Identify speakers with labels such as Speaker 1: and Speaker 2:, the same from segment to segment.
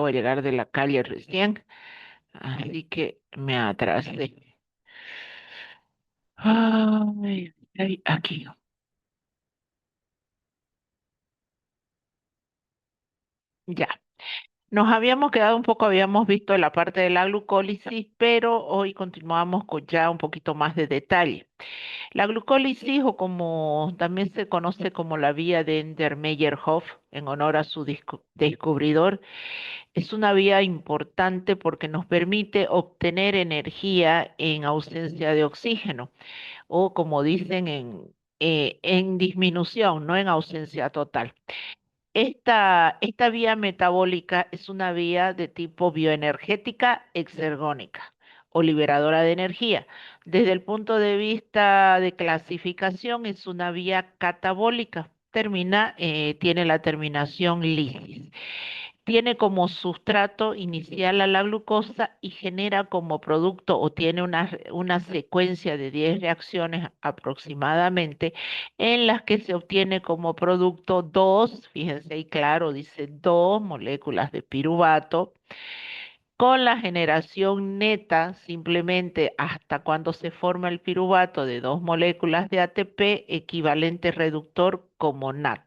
Speaker 1: de llegar de la calle recién, así que me atrasé. Ay, ay, aquí. Ya. Nos habíamos quedado un poco, habíamos visto la parte de la glucólisis, pero hoy continuamos con ya un poquito más de detalle. La glucólisis, o como también se conoce como la vía de Ender-Meyerhof, en honor a su descubridor, es una vía importante porque nos permite obtener energía en ausencia de oxígeno, o como dicen en disminución, no en ausencia total. Esta vía metabólica es una vía de tipo bioenergética exergónica o liberadora de energía. Desde el punto de vista de clasificación, es una vía catabólica. Tiene la terminación lisis. Tiene como sustrato inicial a la glucosa y genera como producto o tiene una secuencia de 10 reacciones aproximadamente en las que se obtiene como producto dos, fíjense ahí claro, dice dos moléculas de piruvato con la generación neta, simplemente hasta cuando se forma el piruvato de dos moléculas de ATP equivalente reductor como NAT.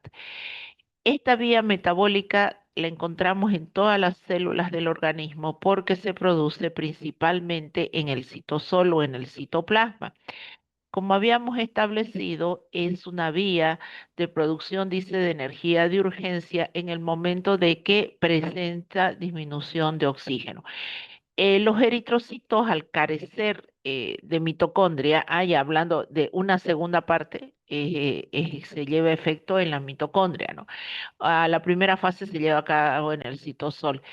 Speaker 1: Esta vía metabólica la encontramos en todas las células del organismo porque se produce principalmente en el citosol o en el citoplasma. Como habíamos establecido, es una vía de producción, dice, de energía de urgencia en el momento de que presenta disminución de oxígeno. Los eritrocitos, al carecer de mitocondria, hablando de una segunda parte, se lleva efecto en la mitocondria, ¿no? La primera fase se lleva a cabo en el citosol.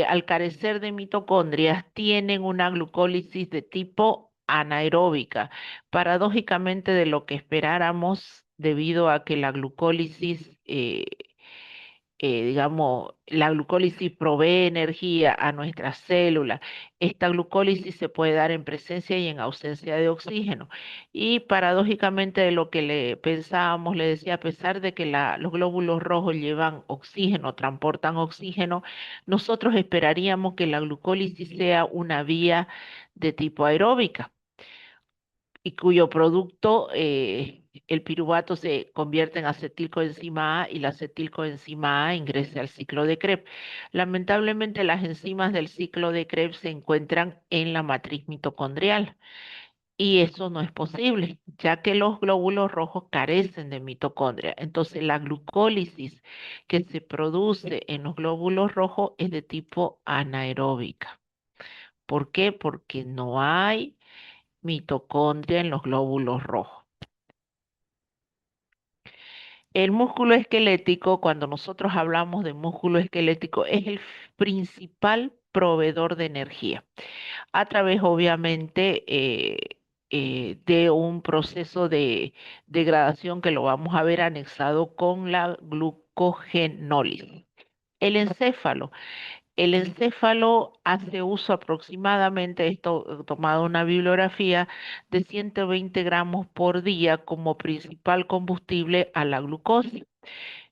Speaker 1: Al carecer de mitocondrias, tienen una glucólisis de tipo anaeróbica, paradójicamente de lo que esperáramos debido a que la glucólisis digamos, la glucólisis provee energía a nuestras células. Esta glucólisis se puede dar en presencia y en ausencia de oxígeno. Y paradójicamente de lo que le pensábamos, le decía, a pesar de que los glóbulos rojos llevan oxígeno, transportan oxígeno, nosotros esperaríamos que la glucólisis sea una vía de tipo aeróbica y cuyo producto, el piruvato, se convierte en acetilcoenzima A y la acetilcoenzima A ingresa al ciclo de Krebs. Lamentablemente, las enzimas del ciclo de Krebs se encuentran en la matriz mitocondrial y eso no es posible, ya que los glóbulos rojos carecen de mitocondria. Entonces, la glucólisis que se produce en los glóbulos rojos es de tipo anaeróbica. ¿Por qué? Porque no hay mitocondria en los glóbulos rojos. El músculo esquelético, cuando nosotros hablamos de músculo esquelético, es el principal proveedor de energía, a través obviamente de un proceso de degradación que lo vamos a ver anexado con la glucogenólisis. El encéfalo. El encéfalo hace uso aproximadamente, esto tomado una bibliografía, de 120 gramos por día como principal combustible a la glucosa.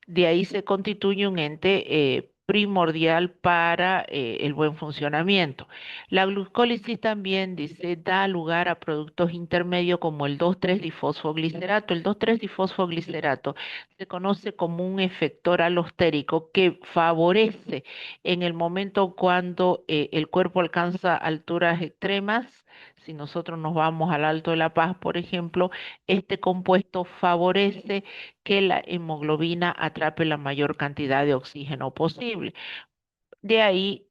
Speaker 1: De ahí se constituye un ente primordial para el buen funcionamiento. La glucólisis también, dice, da lugar a productos intermedios como el 2,3-difosfoglicerato. El 2,3-difosfoglicerato se conoce como un efector alostérico que favorece en el momento cuando el cuerpo alcanza alturas extremas. Si nosotros nos vamos al Alto de la Paz, por ejemplo, este compuesto favorece que la hemoglobina atrape la mayor cantidad de oxígeno posible. De ahí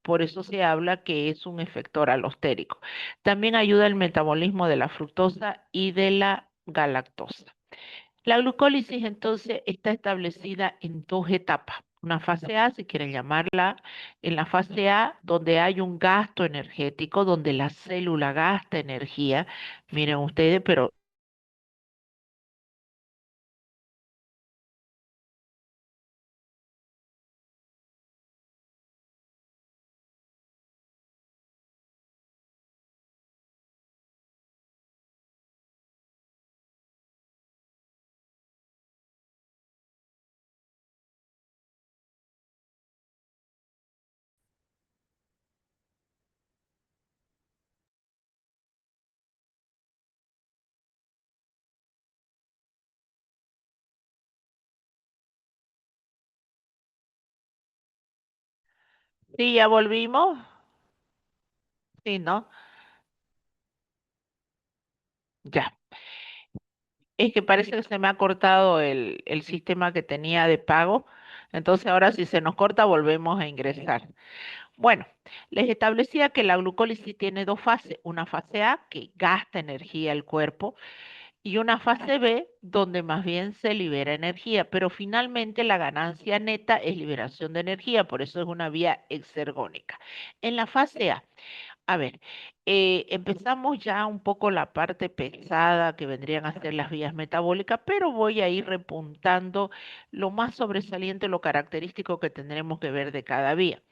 Speaker 1: por eso se habla que es un efector alostérico. También ayuda el metabolismo de la fructosa y de la galactosa. La glucólisis entonces está establecida en dos etapas. Una fase A, si quieren llamarla, en la fase A, donde hay un gasto energético, donde la célula gasta energía, miren ustedes, pero Sí, ya volvimos. Sí, ¿no? Ya. Es que parece que se me ha cortado el sistema que tenía de pago. Entonces ahora si se nos corta volvemos a ingresar. Bueno, les establecía que la glucólisis tiene dos fases. Una fase A que gasta energía el cuerpo y una fase B donde más bien se libera energía, pero finalmente la ganancia neta es liberación de energía, por eso es una vía exergónica. En la fase A ver, empezamos ya un poco la parte pesada que vendrían a ser las vías metabólicas, pero voy a ir repuntando lo más sobresaliente, lo característico que tendremos que ver de cada vía.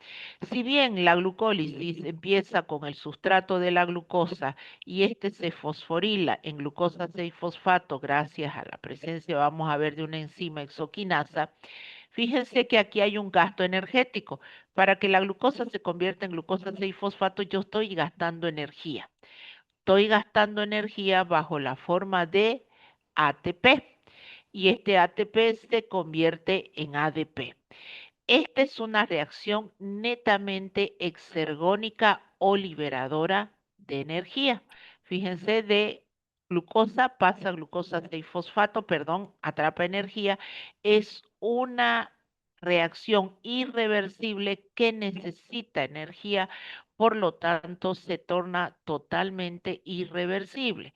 Speaker 1: Si bien la glucólisis empieza con el sustrato de la glucosa y este se fosforila en glucosa 6-fosfato gracias a la presencia, vamos a ver, de una enzima exoquinasa, fíjense que aquí hay un gasto energético. Para que la glucosa se convierta en glucosa 6-fosfato, yo estoy gastando energía. Estoy gastando energía bajo la forma de ATP y este ATP se convierte en ADP. Esta es una reacción netamente exergónica o liberadora de energía. Fíjense, de glucosa pasa a glucosa 6-fosfato, perdón, atrapa energía. Es una reacción irreversible que necesita energía, por lo tanto se torna totalmente irreversible.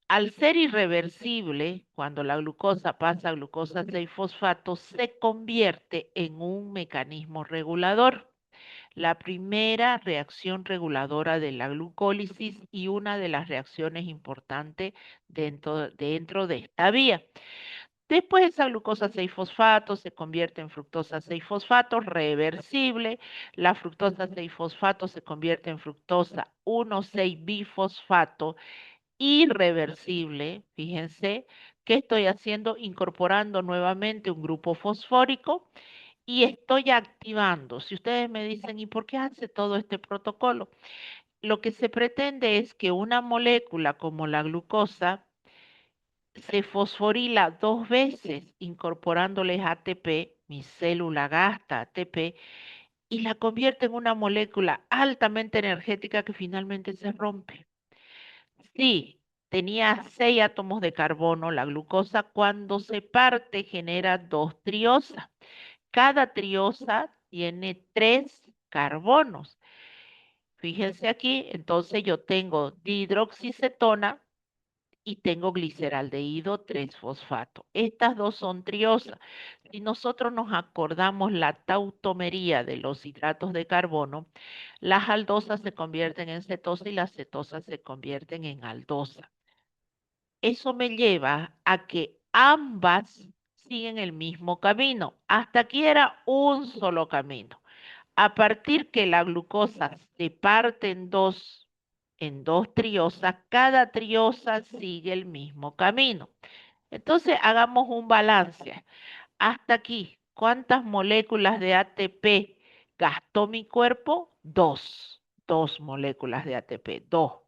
Speaker 1: Al ser irreversible, cuando la glucosa pasa a glucosa 6-fosfato, se convierte en un mecanismo regulador. La primera reacción reguladora de la glucólisis y una de las reacciones importantes dentro de esta vía. Después esa glucosa 6-fosfato se convierte en fructosa 6-fosfato reversible. La fructosa 6-fosfato se convierte en fructosa 1,6-bifosfato irreversible. Fíjense que estoy haciendo, incorporando nuevamente un grupo fosfórico y estoy activando. Si ustedes me dicen, ¿y por qué hace todo este protocolo? Lo que se pretende es que una molécula como la glucosa se fosforila dos veces incorporándoles ATP, mi célula gasta ATP y la convierte en una molécula altamente energética que finalmente se rompe. Sí, tenía 6 átomos de carbono. La glucosa cuando se parte genera dos triosas. Cada triosa tiene 3 carbonos. Fíjense aquí, entonces yo tengo dihidroxicetona y tengo gliceraldehído 3-fosfato. Estas dos son triosas. Si nosotros nos acordamos la tautomería de los hidratos de carbono, las aldosas se convierten en cetosa y las cetosas se convierten en aldosa. Eso me lleva a que ambas siguen el mismo camino. Hasta aquí era un solo camino. A partir que la glucosa se parte en dos triosas, cada triosa sigue el mismo camino. Entonces hagamos un balance. Hasta aquí, ¿cuántas moléculas de ATP gastó mi cuerpo? Dos moléculas de ATP, dos.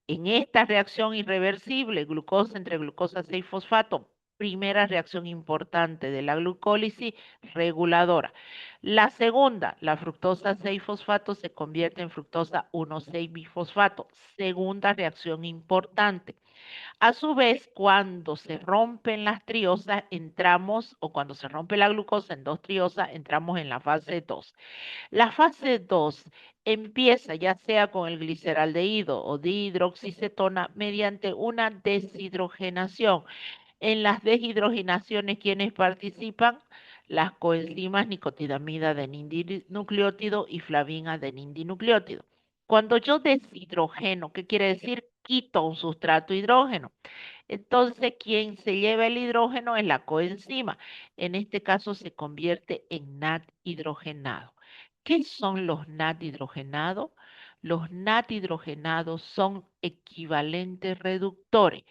Speaker 1: En esta reacción irreversible, glucosa entre glucosa 6-fosfato, primera reacción importante de la glucólisis reguladora. La segunda, la fructosa 6-fosfato se convierte en fructosa 1,6-bifosfato, segunda reacción importante. A su vez, cuando se rompen las triosas, entramos, o cuando se rompe la glucosa en dos triosas, entramos en la fase 2. La fase 2 empieza ya sea con el gliceraldehído o dihidroxicetona mediante una deshidrogenación. En las deshidrogenaciones, ¿quiénes participan? Las coenzimas nicotidamida adenindinucleótido y flavina adenindinucleótido. Cuando yo deshidrogeno, ¿qué quiere decir? Quito un sustrato hidrógeno. Entonces, quien se lleva el hidrógeno es la coenzima. En este caso se convierte en NAD hidrogenado. ¿Qué son los NAD hidrogenados? Los NAD hidrogenados son equivalentes reductores.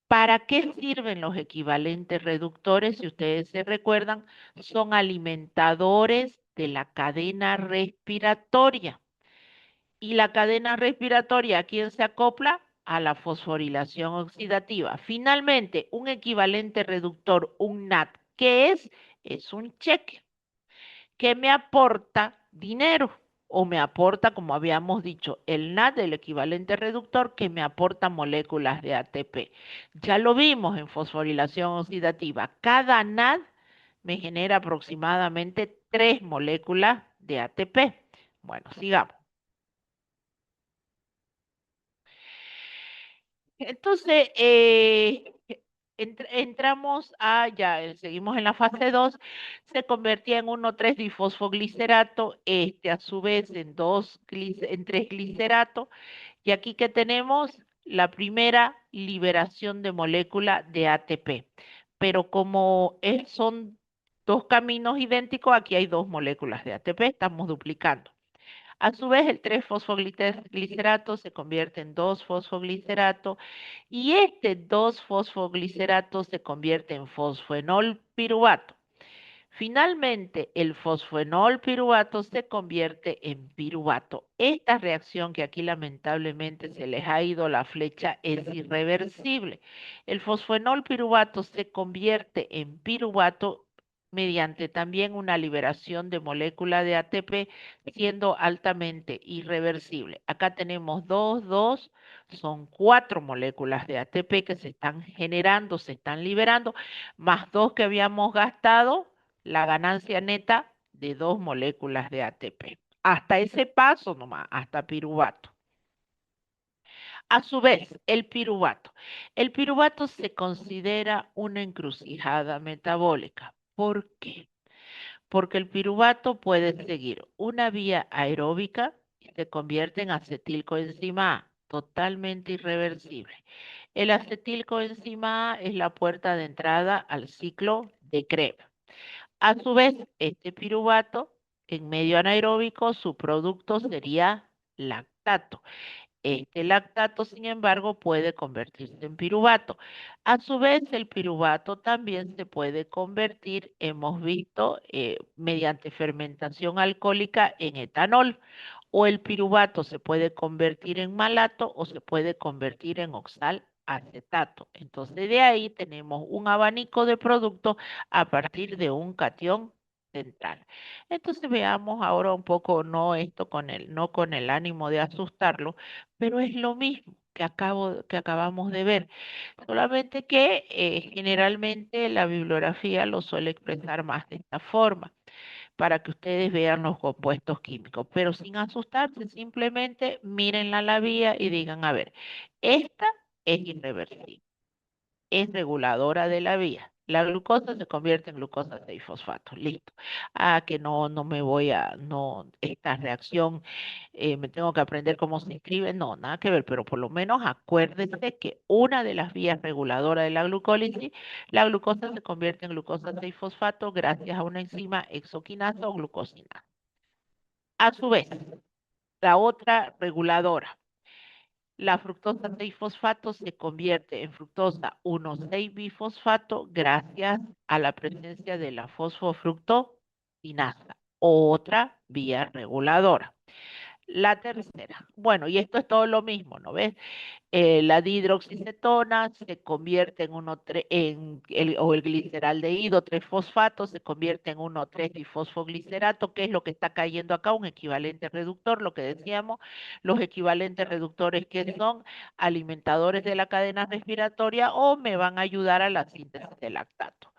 Speaker 1: ¿Para qué sirven los equivalentes reductores? Si ustedes se recuerdan, son alimentadores de la cadena respiratoria. Y la cadena respiratoria, ¿a quién se acopla? A la fosforilación oxidativa. Finalmente, un equivalente reductor, un NAT, ¿qué es? Es un cheque que me aporta dinero o me aporta, como habíamos dicho, el NAD, el equivalente reductor, que me aporta moléculas de ATP. Ya lo vimos en fosforilación oxidativa. Cada NAD me genera aproximadamente 3 moléculas de ATP. Bueno, sigamos. Entonces, entramos a, ya seguimos en la fase 2, se convertía en 1,3-difosfoglicerato, este a su vez en 3-glicerato, y aquí que tenemos la primera liberación de molécula de ATP. Pero como son dos caminos idénticos, aquí hay dos moléculas de ATP, estamos duplicando. A su vez, el 3-fosfoglicerato se convierte en 2-fosfoglicerato y este 2-fosfoglicerato se convierte en fosfenol piruvato. Finalmente, el fosfenol piruvato se convierte en piruvato. Esta reacción que aquí lamentablemente se les ha ido la flecha es irreversible. El fosfenol piruvato se convierte en piruvato mediante también una liberación de molécula de ATP, siendo altamente irreversible. Acá tenemos dos, son 4 moléculas de ATP que se están generando, se están liberando, más 2 que habíamos gastado, la ganancia neta de 2 moléculas de ATP. Hasta ese paso nomás, hasta piruvato. A su vez, el piruvato. El piruvato se considera una encrucijada metabólica. ¿Por qué? Porque el piruvato puede seguir una vía aeróbica y se convierte en acetilcoenzima A, totalmente irreversible. El acetilcoenzima A es la puerta de entrada al ciclo de Krebs. A su vez, este piruvato, en medio anaeróbico, su producto sería lactato. Este lactato, sin embargo, puede convertirse en piruvato. A su vez, el piruvato también se puede convertir, hemos visto, mediante fermentación alcohólica en etanol. O el piruvato se puede convertir en malato o se puede convertir en oxal acetato. Entonces, de ahí tenemos un abanico de productos a partir de un catión central. Entonces veamos ahora un poco, no esto no con el ánimo de asustarlo, pero es lo mismo que acabamos de ver, solamente que generalmente la bibliografía lo suele expresar más de esta forma, para que ustedes vean los compuestos químicos, pero sin asustarse, simplemente miren la vía y digan, a ver, esta es irreversible, es reguladora de la vía. La glucosa se convierte en glucosa 6-fosfato, listo. Ah, que no me voy a, no, esta reacción, me tengo que aprender cómo se escribe, no, nada que ver, pero por lo menos acuérdense que una de las vías reguladoras de la glucólisis, la glucosa se convierte en glucosa 6-fosfato gracias a una enzima exoquinasa o glucosinasa. A su vez, la otra reguladora, la fructosa 6-fosfato se convierte en fructosa 1,6-bifosfato gracias a la presencia de la fosfofructokinasa, otra vía reguladora. La tercera, bueno, y esto es todo lo mismo, ¿no ves? La dihidroxicetona se convierte en o el gliceraldehído 3-fosfato se convierte en 1,3-difosfoglicerato, que es lo que está cayendo acá, un equivalente reductor, lo que decíamos, los equivalentes reductores que son alimentadores de la cadena respiratoria o me van a ayudar a la síntesis de lactato.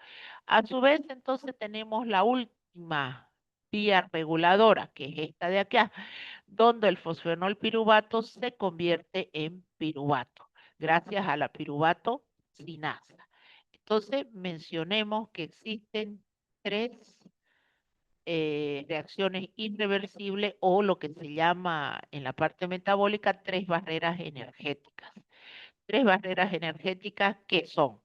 Speaker 1: A su vez, entonces tenemos la última vía reguladora, que es esta de acá, donde el fosfenol piruvato se convierte en piruvato, gracias a la piruvato sinasa. Entonces, mencionemos que existen 3 reacciones irreversibles o lo que se llama en la parte metabólica 3 barreras energéticas. 3 barreras energéticas que son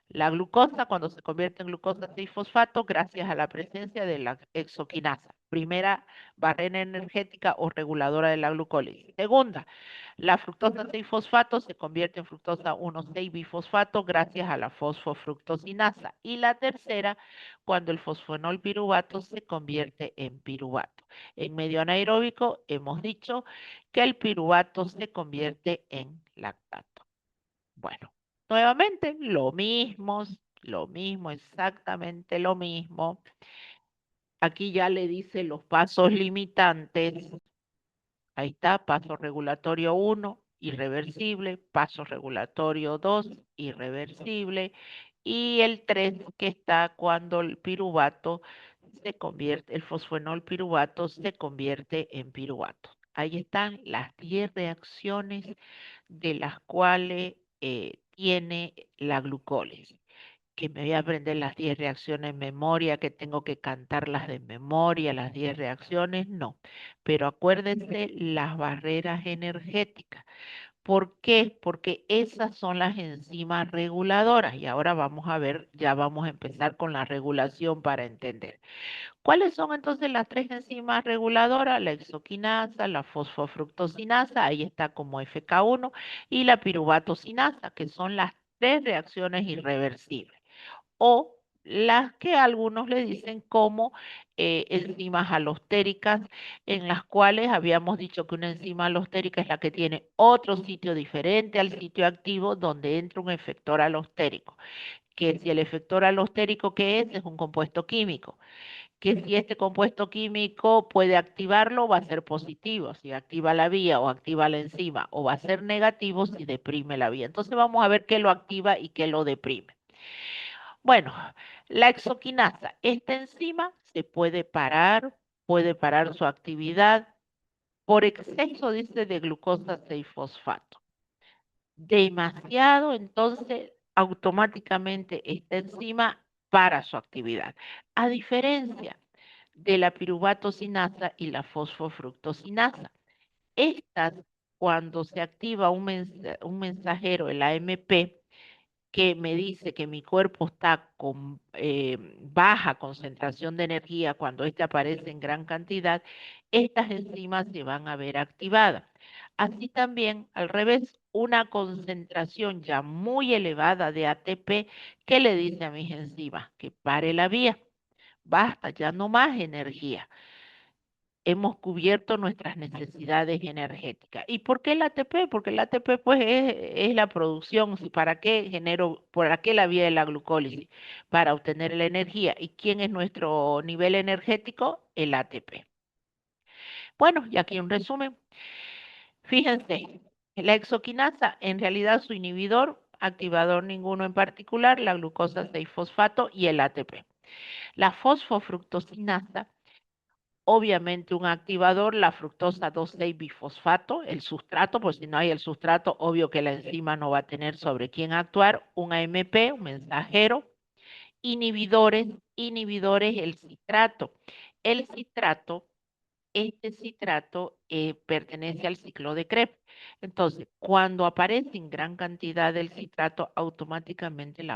Speaker 1: la glucosa, cuando se convierte en glucosa 6-fosfato, gracias a la presencia de la exoquinasa, primera barrera energética o reguladora de la glucólisis. Segunda, la fructosa 6-fosfato se convierte en fructosa 1,6-bifosfato gracias a la fosfofructosinasa. Y la tercera, cuando el fosfonol piruvato se convierte en piruvato. En medio anaeróbico hemos dicho que el piruvato se convierte en lactato. Bueno, nuevamente lo mismo, exactamente lo mismo. Aquí ya le dice los pasos limitantes. Ahí está, paso regulatorio 1, irreversible, paso regulatorio 2, irreversible, y el 3 que está cuando el piruvato se convierte, el fosfenol piruvato se convierte en piruvato. Ahí están las 10 reacciones de las cuales tiene la glucólisis, que me voy a aprender las 10 reacciones en memoria, que tengo que cantarlas de memoria, las 10 reacciones, no. Pero acuérdense las barreras energéticas. ¿Por qué? Porque esas son las enzimas reguladoras. Y ahora vamos a ver, ya vamos a empezar con la regulación para entender. ¿Cuáles son entonces las tres enzimas reguladoras? La exoquinasa, la fosfofructosinasa, ahí está como FK1, y la piruvatosinasa, que son las tres reacciones irreversibles o las que algunos le dicen como enzimas alostéricas, en las cuales habíamos dicho que una enzima alostérica es la que tiene otro sitio diferente al sitio activo donde entra un efector alostérico, que si el efector alostérico que es un compuesto químico, que si este compuesto químico puede activarlo va a ser positivo, si activa la vía o activa la enzima, o va a ser negativo si deprime la vía. Entonces vamos a ver qué lo activa y qué lo deprime. Bueno, la exoquinasa, esta enzima se puede parar su actividad por exceso, dice, de glucosa 6-fosfato. Demasiado, entonces automáticamente esta enzima para su actividad. A diferencia de la piruvatosinasa y la fosfofructosinasa, estas, cuando se activa un mensajero, el AMP, que me dice que mi cuerpo está con baja concentración de energía cuando éste aparece en gran cantidad, estas enzimas se van a ver activadas. Así también, al revés, una concentración ya muy elevada de ATP que le dice a mis enzimas que pare la vía. Basta, ya no más energía, hemos cubierto nuestras necesidades energéticas. ¿Y por qué el ATP? Porque el ATP pues es la producción. ¿Para qué para qué la vía de la glucólisis? Para obtener la energía. ¿Y quién es nuestro nivel energético? El ATP. Bueno, y aquí un resumen. Fíjense, la exoquinasa, en realidad su inhibidor, activador ninguno en particular, la glucosa 6-fosfato y el ATP. La fosfofructosinasa, obviamente un activador, la fructosa 2,6-bifosfato, el sustrato, pues si no hay el sustrato, obvio que la enzima no va a tener sobre quién actuar, un AMP, un mensajero, inhibidores, el citrato. El citrato, este citrato pertenece al ciclo de Krebs. Entonces, cuando aparece en gran cantidad del citrato, automáticamente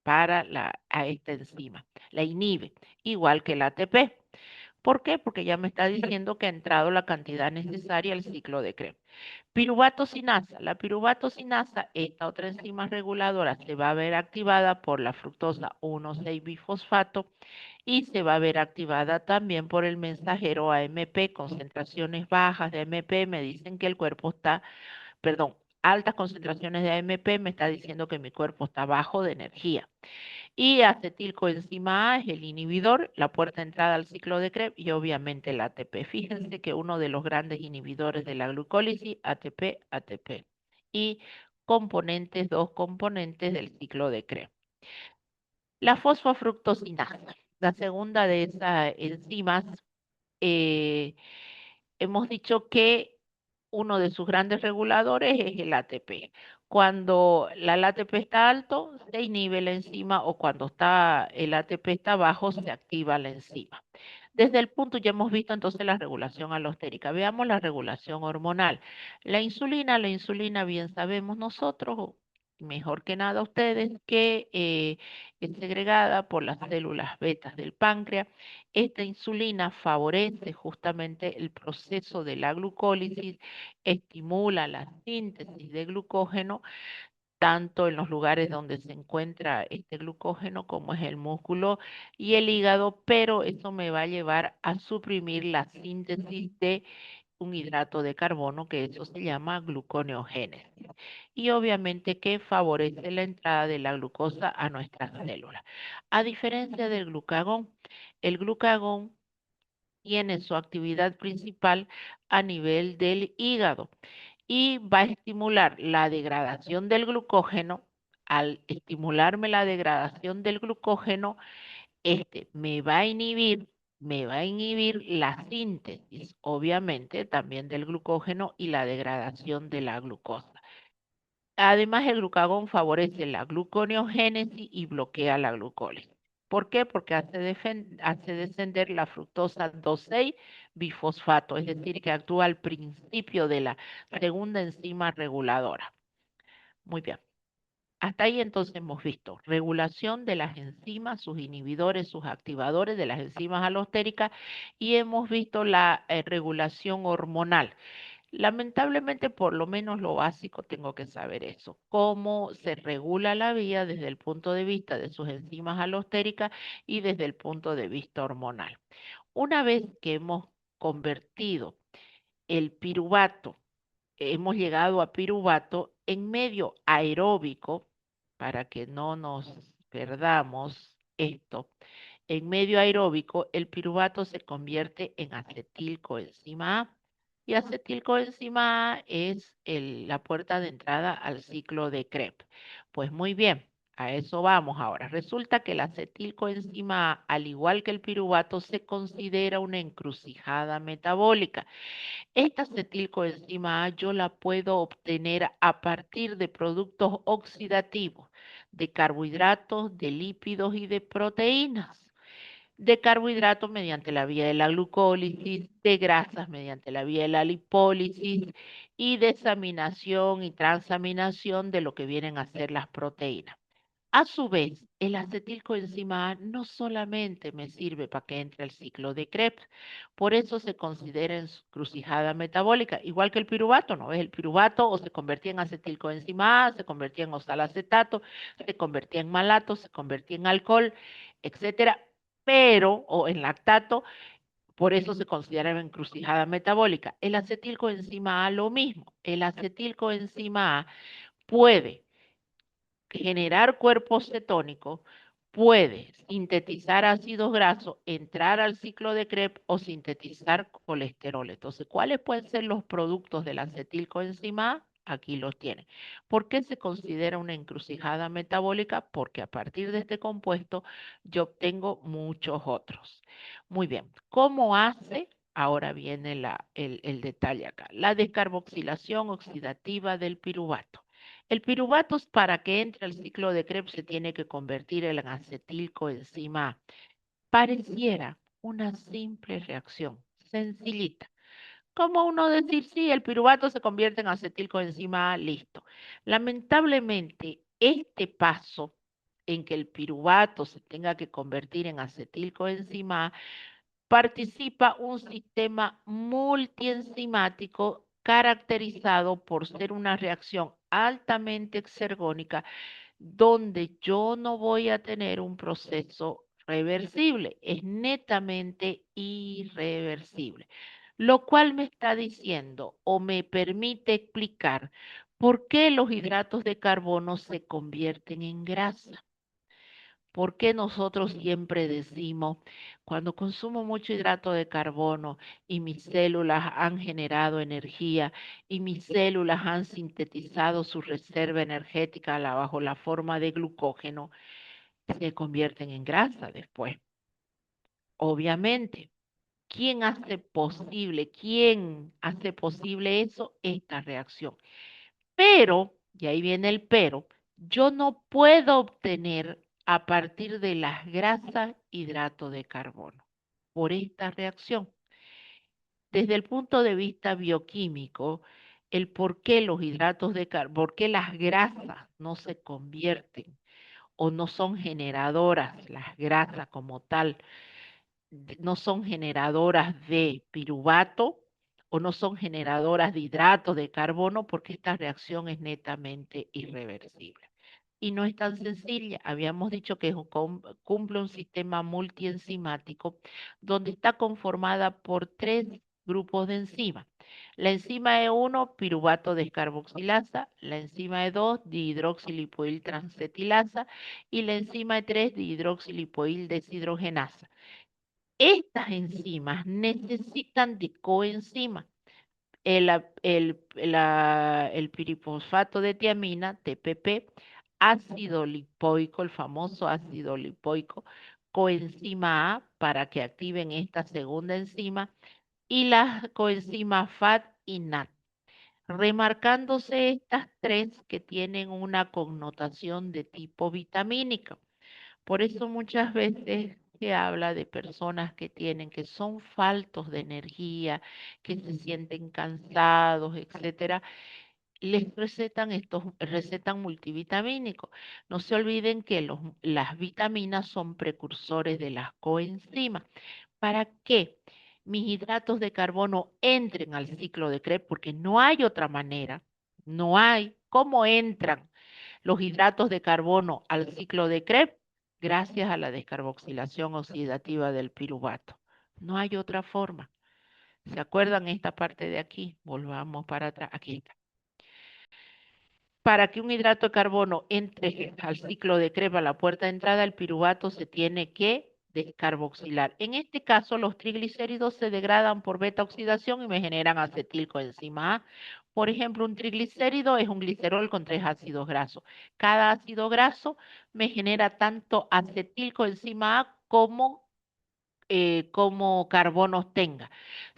Speaker 1: a esta enzima, la inhibe, igual que el ATP. ¿Por qué? Porque ya me está diciendo que ha entrado la cantidad necesaria al ciclo de Krebs. Piruvatosinasa. La piruvatosinasa, esta otra enzima reguladora, se va a ver activada por la fructosa 1,6-bifosfato y se va a ver activada también por el mensajero AMP. Concentraciones bajas de AMP me dicen que el cuerpo está, perdón, altas concentraciones de AMP me está diciendo que mi cuerpo está bajo de energía. Y acetilcoenzima A es el inhibidor, la puerta de entrada al ciclo de Krebs y obviamente el ATP. Fíjense que uno de los grandes inhibidores de la glucólisis, ATP, ATP. Y dos componentes del ciclo de Krebs. La fosfofructosinasa, la segunda de esas enzimas, eh, hemos dicho que uno de sus grandes reguladores es el ATP. Cuando el ATP está alto, se inhibe la enzima o cuando el ATP está bajo, se activa la enzima. Desde el punto ya hemos visto entonces la regulación alostérica. Veamos la regulación hormonal. La insulina bien sabemos nosotros, mejor que nada ustedes, que es segregada por las células betas del páncreas. Esta insulina favorece justamente el proceso de la glucólisis, estimula la síntesis de glucógeno, tanto en los lugares donde se encuentra este glucógeno como es el músculo y el hígado, pero eso me va a llevar a suprimir la síntesis de un hidrato de carbono, que eso se llama gluconeogénesis. Y obviamente que favorece la entrada de la glucosa a nuestras células. A diferencia del glucagón, el glucagón tiene su actividad principal a nivel del hígado y va a estimular la degradación del glucógeno. Al estimularme la degradación del glucógeno, me va a inhibir la síntesis, obviamente, también del glucógeno y la degradación de la glucosa. Además, el glucagón favorece la gluconeogénesis y bloquea la glucólisis. ¿Por qué? Porque hace descender la fructosa 2,6 bifosfato, es decir, que actúa al principio de la segunda enzima reguladora. Muy bien. Hasta ahí entonces hemos visto regulación de las enzimas, sus inhibidores, sus activadores de las enzimas alostéricas y hemos visto la regulación hormonal. Lamentablemente, por lo menos lo básico tengo que saber eso, cómo se regula la vía desde el punto de vista de sus enzimas alostéricas y desde el punto de vista hormonal. Una vez que hemos convertido el piruvato, hemos llegado a piruvato en medio aeróbico, para que no nos perdamos esto. En medio aeróbico, el piruvato se convierte en acetilcoenzima A. Y acetilcoenzima A es la puerta de entrada al ciclo de Krebs. Pues muy bien, a eso vamos ahora. Resulta que la acetilcoenzima A, al igual que el piruvato, se considera una encrucijada metabólica. Esta acetilcoenzima A yo la puedo obtener a partir de productos oxidativos, de carbohidratos, de lípidos y de proteínas. De carbohidratos mediante la vía de la glucólisis, de grasas mediante la vía de la lipólisis y desaminación y transaminación de lo que vienen a ser las proteínas. A su vez, el acetilcoenzima A no solamente me sirve para que entre el ciclo de Krebs, por eso se considera encrucijada metabólica, igual que el piruvato, ¿no ves? El piruvato o se convertía en acetilcoenzima A, se convertía en oxalacetato, se convertía en malato, se convertía en alcohol, etcétera, pero, o en lactato, por eso se considera encrucijada metabólica. El acetilcoenzima A lo mismo, el acetilcoenzima A puede generar cuerpos cetónicos, puede sintetizar ácidos grasos, entrar al ciclo de Krebs o sintetizar colesterol. Entonces, ¿cuáles pueden ser los productos de la acetilcoenzima A? Aquí los tienen. ¿Por qué se considera una encrucijada metabólica? Porque a partir de este compuesto yo obtengo muchos otros. Muy bien. ¿Cómo hace? Ahora viene el detalle acá. La descarboxilación oxidativa del piruvato. El piruvato, para que entre al ciclo de Krebs, se tiene que convertir en acetilcoenzima A. Pareciera una simple reacción, sencillita. Como uno decir, sí, el piruvato se convierte en acetilcoenzima A, listo. Lamentablemente, este paso en que el piruvato se tenga que convertir en acetilcoenzima A participa un sistema multienzimático caracterizado por ser una reacción altamente exergónica donde yo no voy a tener un proceso reversible, es netamente irreversible, lo cual me está diciendo o me permite explicar por qué los hidratos de carbono se convierten en grasa. ¿Por qué nosotros siempre decimos, cuando consumo mucho hidrato de carbono y mis células han generado energía y mis células han sintetizado su reserva energética bajo la forma de glucógeno, se convierten en grasa después? Obviamente, quién hace posible eso? Esta reacción. Pero, y ahí viene el pero, yo no puedo obtener a partir de las grasas hidrato de carbono por esta reacción. Desde el punto de vista bioquímico, el por qué los hidratos de carbono, por qué las grasas no se convierten o no son generadoras, las grasas como tal, no son generadoras de piruvato o no son generadoras de hidratos de carbono porque esta reacción es netamente irreversible. Y no es tan sencilla. Habíamos dicho que cumple un sistema multienzimático donde está conformada por tres grupos de enzimas. La enzima E1, piruvato descarboxilasa, la enzima E2, dihidroxilipoil transetilasa y la enzima E3, dihidroxilipoil deshidrogenasa. Estas enzimas necesitan de coenzima. El pirifosfato de tiamina, TPP, ácido lipoico, el famoso ácido lipoico, coenzima A para que activen esta segunda enzima y la coenzima FAT y NAT, remarcándose estas tres que tienen una connotación de tipo vitamínico. Por eso muchas veces se habla de personas que son faltos de energía, que se sienten cansados, etcétera, les recetan multivitamínicos. No se olviden que las vitaminas son precursores de las coenzimas. ¿Para qué? Mis hidratos de carbono entren al ciclo de Krebs, porque no hay otra manera, no hay. ¿Cómo entran los hidratos de carbono al ciclo de Krebs? Gracias a la descarboxilación oxidativa del piruvato. No hay otra forma. ¿Se acuerdan esta parte de aquí? Volvamos para atrás. Aquí está. Para que un hidrato de carbono entre al ciclo de Krebs a la puerta de entrada, el piruvato se tiene que descarboxilar. En este caso, los triglicéridos se degradan por beta oxidación y me generan acetilcoenzima A. Por ejemplo, un triglicérido es un glicerol con 3 ácidos grasos. Cada ácido graso me genera tanto acetilcoenzima A como carbonos tenga.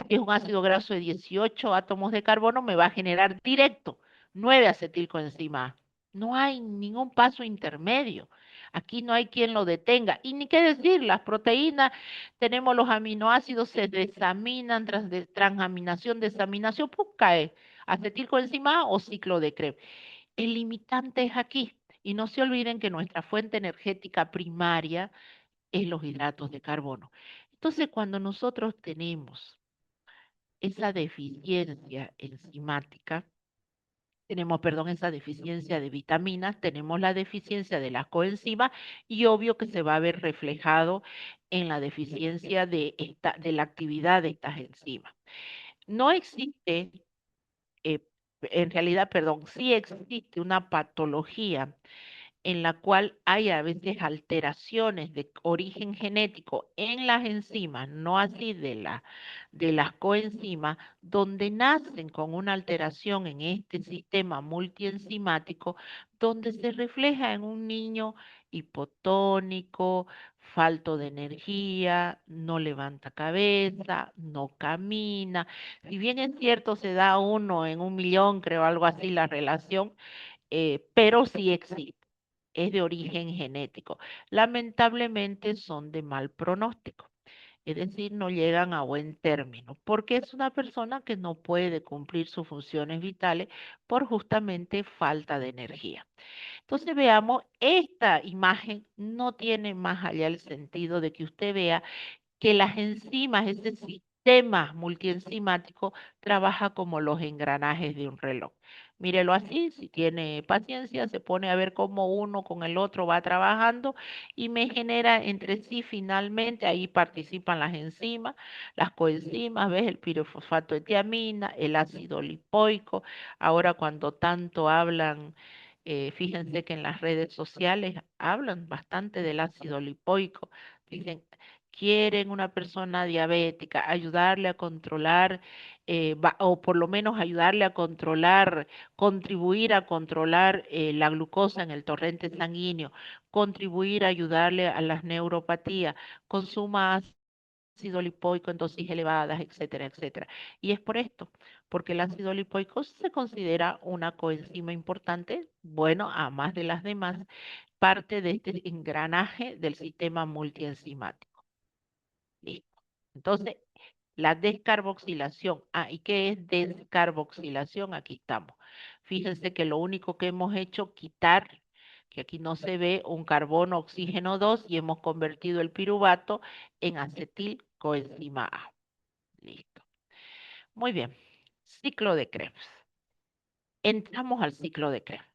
Speaker 1: Si es un ácido graso de 18 átomos de carbono, me va a generar directo 9 acetilcoenzima A. No hay ningún paso intermedio. Aquí no hay quien lo detenga. Y ni qué decir, las proteínas, tenemos los aminoácidos, se desaminan tras transaminación, desaminación, pues cae acetilcoenzima A o ciclo de Krebs. El limitante es aquí. Y no se olviden que nuestra fuente energética primaria es los hidratos de carbono. Entonces, cuando nosotros tenemos esa deficiencia enzimática, tenemos, perdón, esa deficiencia de vitaminas, tenemos la deficiencia de las coenzimas y obvio que se va a ver reflejado en la deficiencia de la actividad de estas enzimas. No existe, eh, en realidad, perdón, sí existe una patología en la cual hay a veces alteraciones de origen genético en las enzimas, no así de las coenzimas, donde nacen con una alteración en este sistema multienzimático, donde se refleja en un niño hipotónico, falto de energía, no levanta cabeza, no camina. Si bien es cierto, se da uno en 1 millón, creo, algo así la relación, pero sí existe, es de origen genético. Lamentablemente son de mal pronóstico, es decir, no llegan a buen término, porque es una persona que no puede cumplir sus funciones vitales por justamente falta de energía. Entonces veamos, esta imagen no tiene más allá el sentido de que usted vea que las enzimas, ese sistema multienzimático, trabaja como los engranajes de un reloj. Mírelo así, si tiene paciencia, se pone a ver cómo uno con el otro va trabajando y me genera entre sí finalmente, ahí participan las enzimas, las coenzimas, ¿ves? El pirofosfato de tiamina, el ácido lipoico. Ahora cuando tanto hablan, fíjense que en las redes sociales hablan bastante del ácido lipoico. Dicen, quieren una persona diabética, ayudarle a controlar, o por lo menos ayudarle a controlar, contribuir a controlar la glucosa en el torrente sanguíneo, contribuir a ayudarle a las neuropatías, consuma ácido lipoico en dosis elevadas, etcétera, etcétera. Y es por esto, porque el ácido lipoico se considera una coenzima importante, bueno, a más de las demás, parte de este engranaje del sistema multienzimático. Listo. Entonces, la descarboxilación. Ah, ¿y qué es descarboxilación? Aquí estamos. Fíjense que lo único que hemos hecho, quitar, que aquí no se ve, un carbono oxígeno 2 y hemos convertido el piruvato en acetilcoenzima A. Listo. Muy bien. Ciclo de Krebs. Entramos al ciclo de Krebs.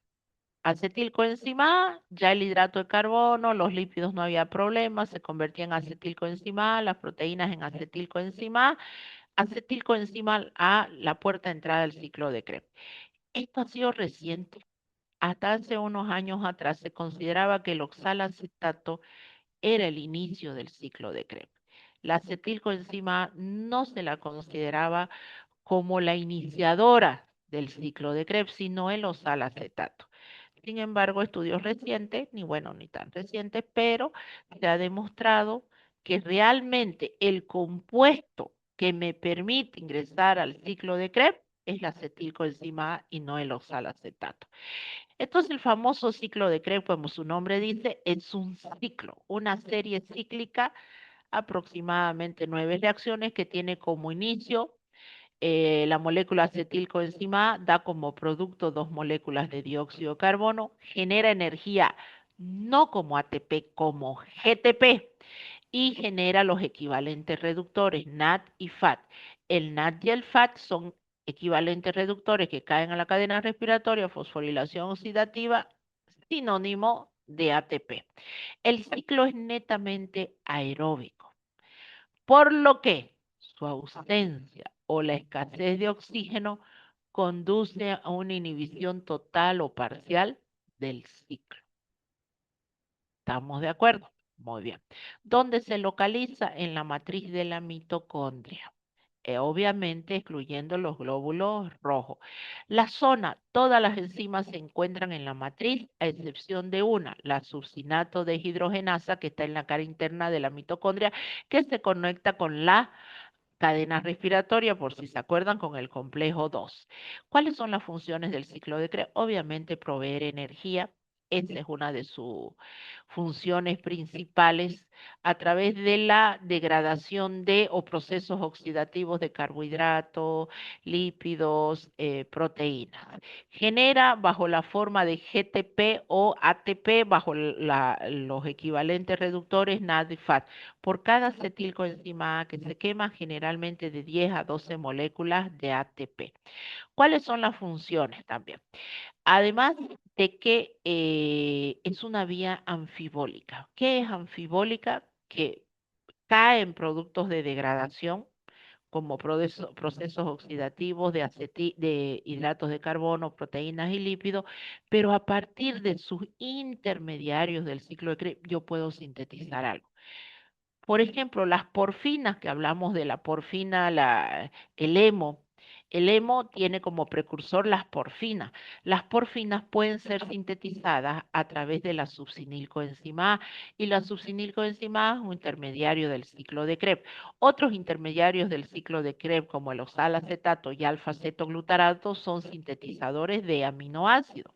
Speaker 1: Acetilcoenzima A, ya el hidrato de carbono, los lípidos no había problema, se convertían en acetilcoenzima A, las proteínas en acetilcoenzima A. acetilcoenzima A, la puerta de entrada del ciclo de Krebs. Esto ha sido reciente. Hasta hace unos años atrás se consideraba que el oxalacetato era el inicio del ciclo de Krebs. La acetilcoenzima A no se la consideraba como la iniciadora del ciclo de Krebs, sino el oxalacetato. Sin embargo, estudios recientes, ni bueno ni tan recientes, pero se ha demostrado que realmente el compuesto que me permite ingresar al ciclo de Krebs es la acetilcoenzima A y no el oxalacetato. Entonces, el famoso ciclo de Krebs, como su nombre dice, es un ciclo, una serie cíclica, aproximadamente 9 reacciones que tiene como inicio la molécula acetilcoenzima A, da como producto dos moléculas de dióxido de carbono, genera energía no como ATP, como GTP, y genera los equivalentes reductores NAD y FAT. El NAD y el FAT son equivalentes reductores que caen a la cadena respiratoria, fosforilación oxidativa, sinónimo de ATP. El ciclo es netamente aeróbico, por lo que su ausencia o la escasez de oxígeno conduce a una inhibición total o parcial del ciclo. ¿Estamos de acuerdo? Muy bien. ¿Dónde se localiza? En la matriz de la mitocondria. Obviamente excluyendo los glóbulos rojos. La zona, todas las enzimas se encuentran en la matriz, a excepción de una, la succinato deshidrogenasa, que está en la cara interna de la mitocondria, que se conecta con la cadena respiratoria, por si se acuerdan, con el complejo 2. ¿Cuáles son las funciones del ciclo de Krebs? Obviamente proveer energía. Esa es una de sus funciones principales a través de la degradación de o procesos oxidativos de carbohidratos, lípidos, proteínas. Genera bajo la forma de GTP o ATP bajo los equivalentes reductores NAD y FAT. Por cada acetilcoenzima A que se quema, generalmente de 10 a 12 moléculas de ATP. ¿Cuáles son las funciones también? Además de que es una vía anfibólica. ¿Qué es anfibólica? Que cae en productos de degradación como procesos oxidativos de hidratos de carbono, proteínas y lípidos, pero a partir de sus intermediarios del ciclo de Krebs yo puedo sintetizar algo. Por ejemplo, las porfinas, que hablamos de la porfina, el hemo. El hemo tiene como precursor las porfinas. Las porfinas pueden ser sintetizadas a través de la succinilcoenzima A y la succinilcoenzima A es un intermediario del ciclo de Krebs. Otros intermediarios del ciclo de Krebs, como el oxalacetato y alfa-cetoglutarato, son sintetizadores de aminoácidos.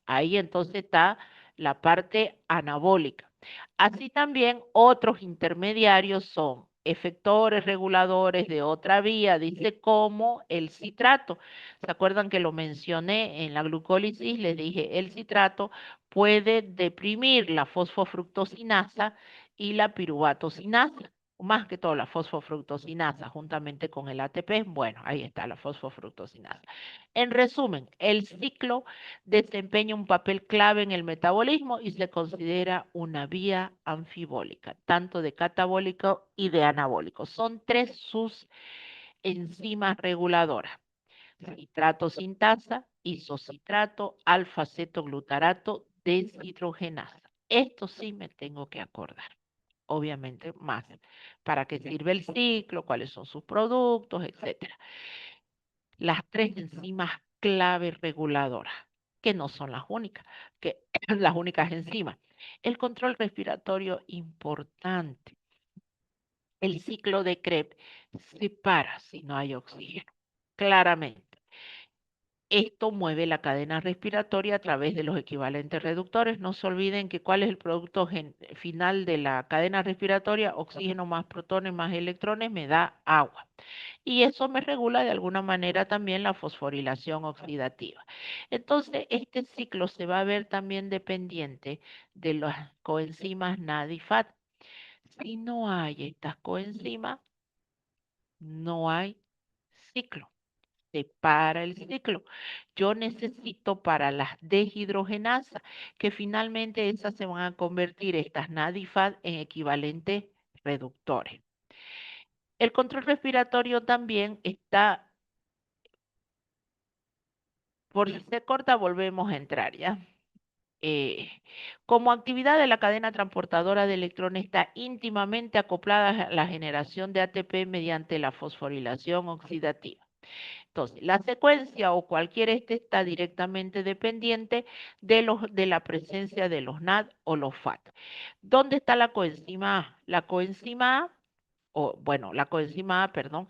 Speaker 1: Ahí entonces está la parte anabólica. Así también otros intermediarios son efectores reguladores de otra vía, dice como el citrato. ¿Se acuerdan que lo mencioné en la glucólisis? Les dije, el citrato puede deprimir la fosfofructosinasa y la piruvatosinasa, más que todo la fosfofructosinasa juntamente con el ATP. Bueno, ahí está la fosfofructosinasa. En resumen, el ciclo desempeña un papel clave en el metabolismo y se considera una vía anfibólica, tanto de catabólico y de anabólico. Son tres sus enzimas reguladoras: citrato sintasa, isocitrato, alfa-cetoglutarato, deshidrogenasa. Esto sí me tengo que acordar. Obviamente más, para qué sirve el ciclo, cuáles son sus productos, etcétera. Las tres enzimas clave reguladoras, que no son las únicas, que las únicas enzimas. El control respiratorio importante. El ciclo de Krebs se para si no hay oxígeno, claramente. Esto mueve la cadena respiratoria a través de los equivalentes reductores. No se olviden que cuál es el producto final de la cadena respiratoria: oxígeno más protones más electrones me da agua. Y eso me regula de alguna manera también la fosforilación oxidativa. Entonces, este ciclo se va a ver también dependiente de las coenzimas NAD y FAT. Si no hay estas coenzimas, no hay ciclo. Se para el ciclo. Yo necesito para las deshidrogenasas, que finalmente esas se van a convertir, estas NAD y FAT, en equivalentes reductores. El control respiratorio también está, por si se corta, volvemos a entrar, ¿ya? eh, como actividad de la cadena transportadora de electrones está íntimamente acoplada a la generación de ATP mediante la fosforilación oxidativa. Entonces, la secuencia o cualquier está directamente dependiente de la presencia de los NAD o los FAT. ¿Dónde está la coenzima A? La coenzima A, o bueno, la coenzima A, perdón,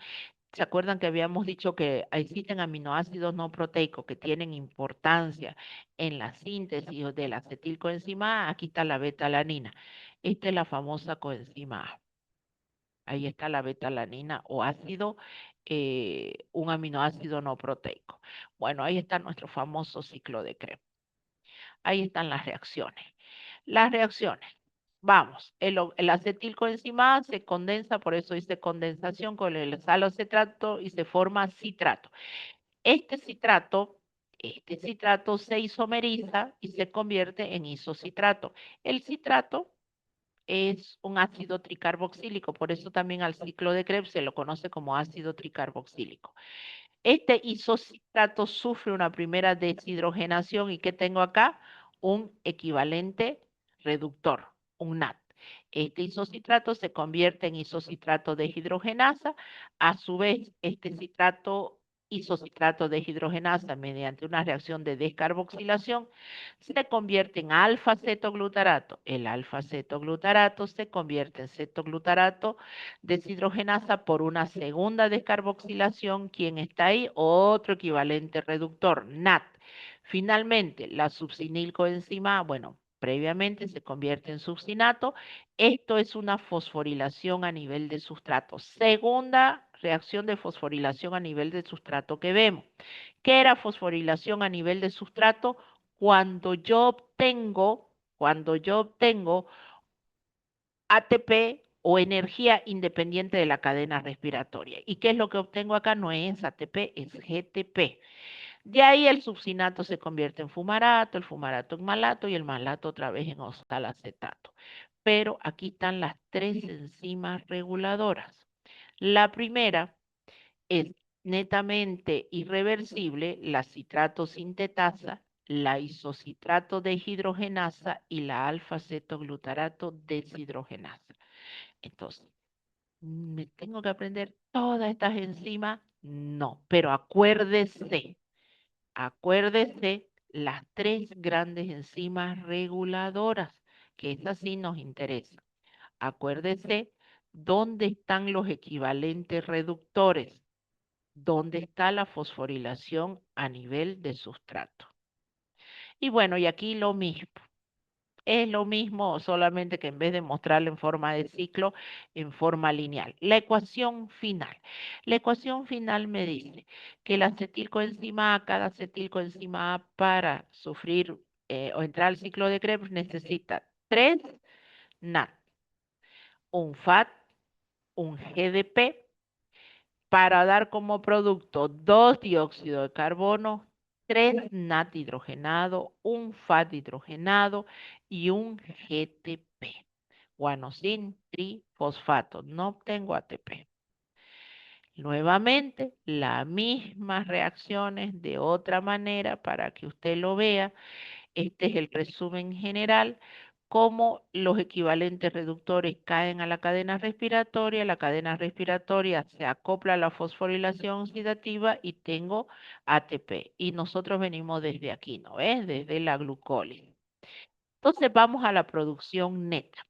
Speaker 1: ¿se acuerdan que habíamos dicho que existen aminoácidos no proteicos que tienen importancia en la síntesis de la acetilcoenzima A? Aquí está la beta-alanina. Esta es la famosa coenzima A. Ahí está la beta-alanina o ácido, un aminoácido no proteico. Bueno, ahí está nuestro famoso ciclo de Krebs. Ahí están las reacciones. Las reacciones. Vamos, el acetilcoenzima A se condensa, por eso dice condensación con el salocetrato y se forma citrato. Este citrato, este citrato se isomeriza y se convierte en isocitrato. El citrato es un ácido tricarboxílico, por eso también al ciclo de Krebs se lo conoce como ácido tricarboxílico. Este isocitrato sufre una primera deshidrogenación y ¿qué tengo acá? Un equivalente reductor, un NAT. Este isocitrato se convierte en isocitrato de hidrogenasa. A su vez, este citrato, isocitrato de hidrogenasa, mediante una reacción de descarboxilación, se convierte en alfa-cetoglutarato. El alfa-cetoglutarato se convierte en cetoglutarato deshidrogenasa por una segunda descarboxilación. ¿Quién está ahí? Otro equivalente reductor, NAT. Finalmente, la succinilcoenzima, bueno, previamente se convierte en succinato. Esto es una fosforilación a nivel de sustrato. Segunda reacción de fosforilación a nivel de sustrato que vemos. ¿Qué era fosforilación a nivel de sustrato? Cuando yo obtengo ATP o energía independiente de la cadena respiratoria. ¿Y qué es lo que obtengo acá? No es ATP, es GTP. De ahí el succinato se convierte en fumarato, el fumarato en malato y el malato otra vez en oxalacetato. Pero aquí están las tres enzimas reguladoras. La primera es netamente irreversible, la citrato sintetasa, la isocitrato deshidrogenasa y la alfa-cetoglutarato deshidrogenasa. Entonces, ¿me tengo que aprender todas estas enzimas? No, pero acuérdese las tres grandes enzimas reguladoras, que esas sí nos interesan. Acuérdese dónde están los equivalentes reductores, dónde está la fosforilación a nivel de sustrato. Y bueno, y aquí lo mismo. Es lo mismo, solamente que en vez de mostrarlo en forma de ciclo, en forma lineal. La ecuación final. La ecuación final me dice que la acetilcoenzima A, cada acetilcoenzima A para sufrir o entrar al ciclo de Krebs necesita 3 NAT, un FAT, un GDP, para dar como producto 2 dióxido de carbono, 3 NAT hidrogenado, un FAT hidrogenado y un GTP. Guanosin trifosfato. No obtengo ATP. Nuevamente, las mismas reacciones de otra manera para que usted lo vea. Este es el resumen general, cómo los equivalentes reductores caen a la cadena respiratoria se acopla a la fosforilación oxidativa y tengo ATP. Y nosotros venimos desde aquí, ¿no ves? Desde la glucólisis. Entonces vamos a la producción neta.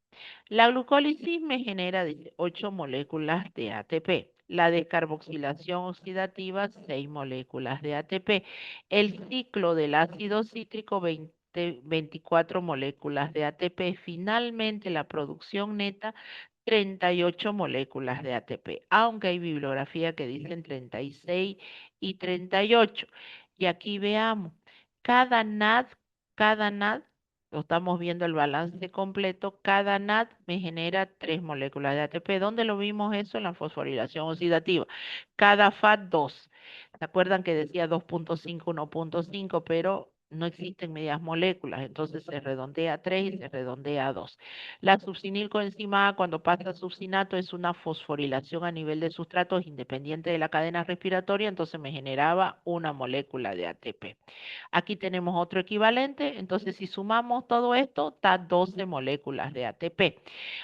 Speaker 1: La glucólisis me genera 8 moléculas de ATP. La descarboxilación oxidativa, 6 moléculas de ATP. El ciclo del ácido cítrico, 24 moléculas de ATP. Finalmente, la producción neta, 38 moléculas de ATP, aunque hay bibliografía que dicen 36 y 38. Y aquí veamos, cada NAD, cada NAD lo estamos viendo el balance completo, cada NAD me genera 3 moléculas de ATP. ¿Dónde lo vimos eso? En la fosforilación oxidativa. Cada FAT 2. ¿Se acuerdan que decía 2.5, 1.5? Pero no existen medias moléculas, entonces se redondea a 3 y se redondea a 2. La succinilcoenzima A, cuando pasa a succinato, es una fosforilación a nivel de sustratos independiente de la cadena respiratoria, entonces me generaba una molécula de ATP. Aquí tenemos otro equivalente, entonces si sumamos todo esto, da 12 moléculas de ATP.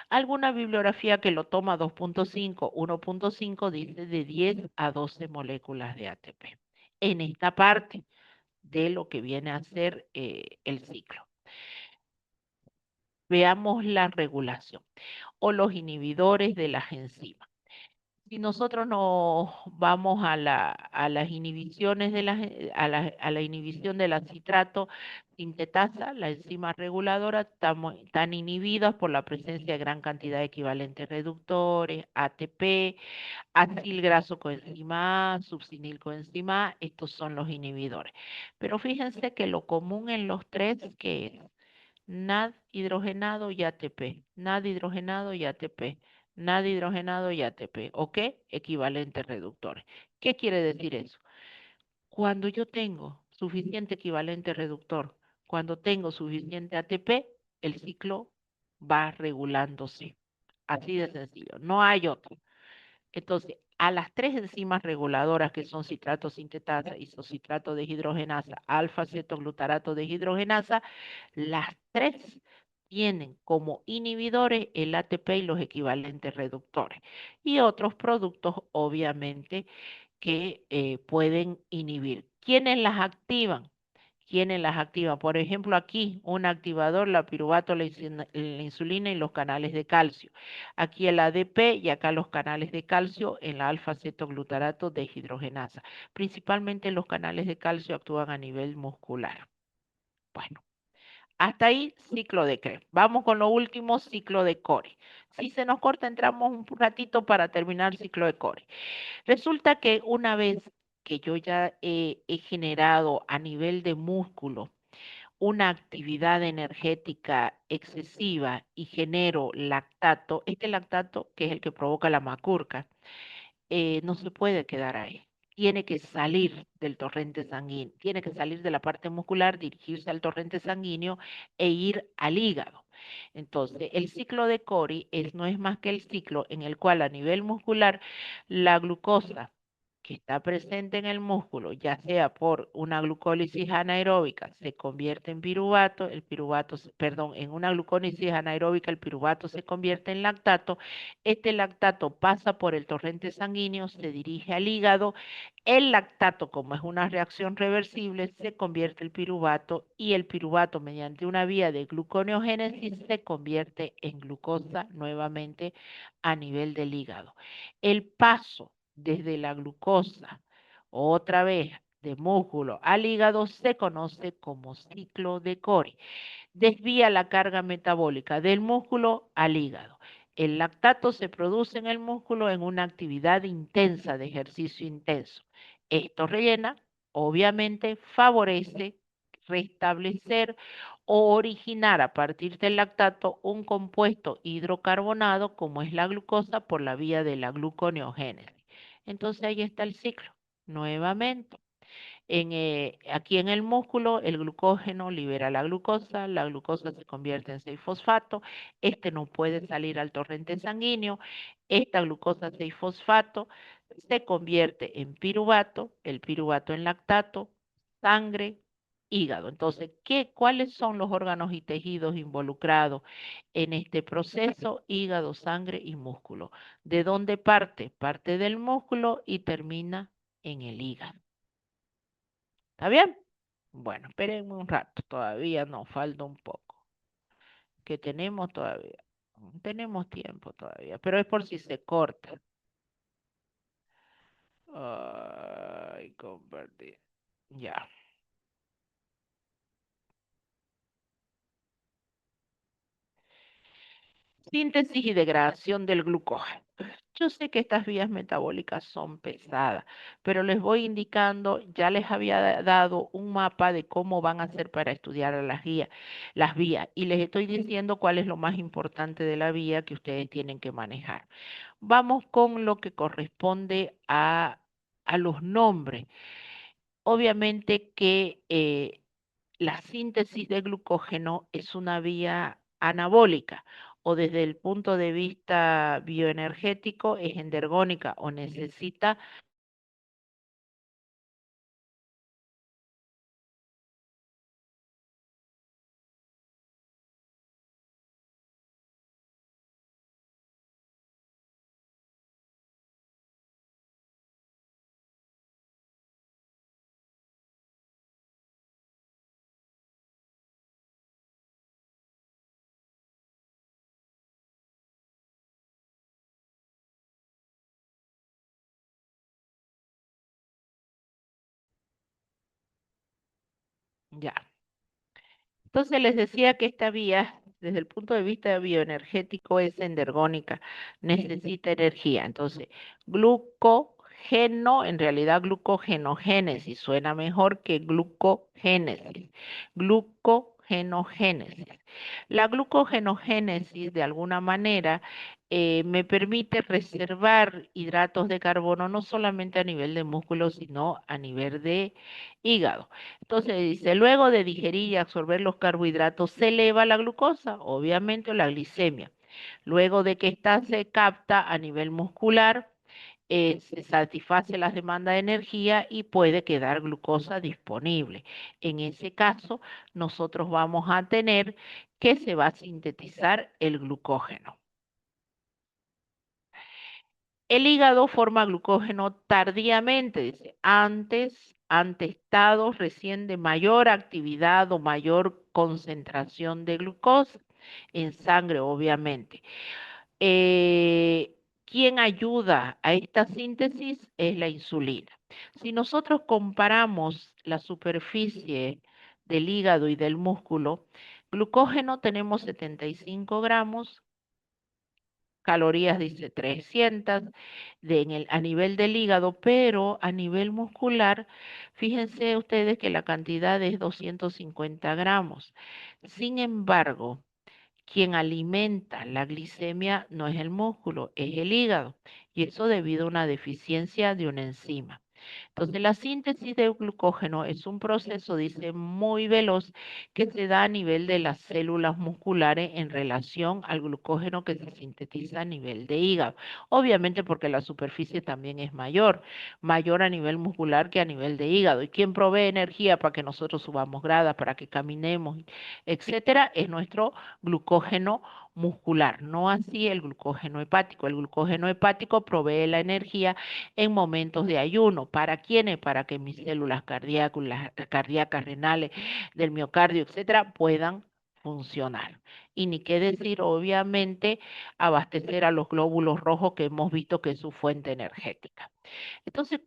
Speaker 1: Alguna bibliografía que lo toma 2.5, 1.5 dice de 10 a 12 moléculas de ATP. En esta parte de lo que viene a ser el ciclo. Veamos la regulación o los inhibidores de las enzimas. Si nosotros nos vamos a las inhibiciones de a la inhibición del citrato sintetasa, la enzima reguladora, están inhibidas por la presencia de gran cantidad de equivalentes reductores, ATP, acilgrasocoenzima A, succinilcoenzima A, estos son los inhibidores. Pero fíjense que lo común en los tres que es NAD hidrogenado y ATP, NAD hidrogenado y ATP, NAD hidrogenado y ATP, ¿ok? Equivalentes reductores. ¿Qué quiere decir eso? Cuando yo tengo suficiente equivalente reductor, cuando tengo suficiente ATP, el ciclo va regulándose. Así de sencillo, no hay otro. Entonces, a las tres enzimas reguladoras que son citrato sintetasa, isocitrato deshidrogenasa, alfa-cetoglutarato deshidrogenasa, las tres tienen como inhibidores el ATP y los equivalentes reductores. Y otros productos, obviamente, que pueden inhibir. ¿Quiénes las activan? ¿Quiénes las activan? Por ejemplo, aquí un activador, la piruvato, la insulina y los canales de calcio. Aquí el ADP y acá los canales de calcio en la alfa-cetoglutarato deshidrogenasa. Principalmente los canales de calcio actúan a nivel muscular. Bueno, hasta ahí ciclo de Krebs. Vamos con lo último, ciclo de Cori. Si se nos corta, entramos un ratito para terminar el ciclo de Cori. Resulta que una vez que yo ya he generado a nivel de músculo una actividad energética excesiva y genero lactato, este lactato, que es el que provoca la macurca, no se puede quedar ahí. Tiene que salir del torrente sanguíneo, tiene que salir de la parte muscular, dirigirse al torrente sanguíneo e ir al hígado. Entonces, el ciclo de Cori no es más que el ciclo en el cual a nivel muscular la glucosa que está presente en el músculo, ya sea por una glucólisis anaeróbica, se convierte en piruvato, perdón, en una glucólisis anaeróbica, el piruvato se convierte en lactato, este lactato pasa por el torrente sanguíneo, se dirige al hígado, el lactato, como es una reacción reversible, se convierte en piruvato y el piruvato, mediante una vía de gluconeogénesis, se convierte en glucosa nuevamente a nivel del hígado. El paso desde la glucosa, otra vez de músculo al hígado, se conoce como ciclo de Cori. Desvía la carga metabólica del músculo al hígado. El lactato se produce en el músculo en una actividad intensa de ejercicio intenso. Esto rellena, obviamente, favorece restablecer o originar a partir del lactato un compuesto hidrocarbonado como es la glucosa por la vía de la gluconeogénesis. Entonces ahí está el ciclo. Nuevamente, aquí en el músculo, el glucógeno libera la glucosa se convierte en 6-fosfato, este no puede salir al torrente sanguíneo, esta glucosa 6-fosfato se convierte en piruvato, el piruvato en lactato, sangre, hígado. Entonces, ¿cuáles son los órganos y tejidos involucrados en este proceso? Hígado, sangre y músculo. ¿De dónde parte? Parte del músculo y termina en el hígado. ¿Está bien? Bueno, espérenme un rato, todavía nos falta un poco. Que tenemos todavía. Tenemos tiempo todavía, pero es por si se corta. Ay, compartir. Ya. Síntesis y degradación del glucógeno. Yo sé que estas vías metabólicas son pesadas, pero les voy indicando, ya les había dado un mapa de cómo van a hacer para estudiar las vías, y les estoy diciendo cuál es lo más importante de la vía que ustedes tienen que manejar. Vamos con lo que corresponde a los nombres. Obviamente que la síntesis de glucógeno es una vía anabólica o desde el punto de vista bioenergético es endergónica o necesita, ya. Entonces les decía que esta vía, desde el punto de vista bioenergético, es endergónica, necesita energía. Entonces, glucógeno, en realidad glucogenogénesis, suena mejor que glucogénesis. Glucogenogénesis. La glucogenogénesis, de alguna manera, me permite reservar hidratos de carbono no solamente a nivel de músculo, sino a nivel de hígado. Entonces dice, luego de digerir y absorber los carbohidratos, se eleva la glucosa, obviamente, o la glicemia. Luego de que ésta se capta a nivel muscular, se satisface las demandas de energía y puede quedar glucosa disponible. En ese caso, nosotros vamos a tener que se va a sintetizar el glucógeno. El hígado forma glucógeno tardíamente, dice, ante estados recién de mayor actividad o mayor concentración de glucosa en sangre, obviamente. Eh, ¿Quién ayuda a esta síntesis? Es la insulina. Si nosotros comparamos la superficie del hígado y del músculo, glucógeno tenemos 75 gramos, calorías dice 300 a nivel del hígado, pero a nivel muscular, fíjense ustedes que la cantidad es 250 gramos. Sin embargo, quien alimenta la glicemia no es el músculo, es el hígado, y eso debido a una deficiencia de una enzima. Entonces, la síntesis de glucógeno es un proceso, dice, muy veloz que se da a nivel de las células musculares en relación al glucógeno que se sintetiza a nivel de hígado. Obviamente porque la superficie también es mayor, mayor a nivel muscular que a nivel de hígado. ¿Y quien provee energía para que nosotros subamos gradas, para que caminemos, etcétera? Es nuestro glucógeno muscular, no así el glucógeno hepático. El glucógeno hepático provee la energía en momentos de ayuno. ¿Para quiénes? Para que mis células cardíacas, renales, del miocardio, etcétera, puedan funcionar. Y ni qué decir, obviamente, abastecer a los glóbulos rojos que hemos visto que es su fuente energética. Entonces,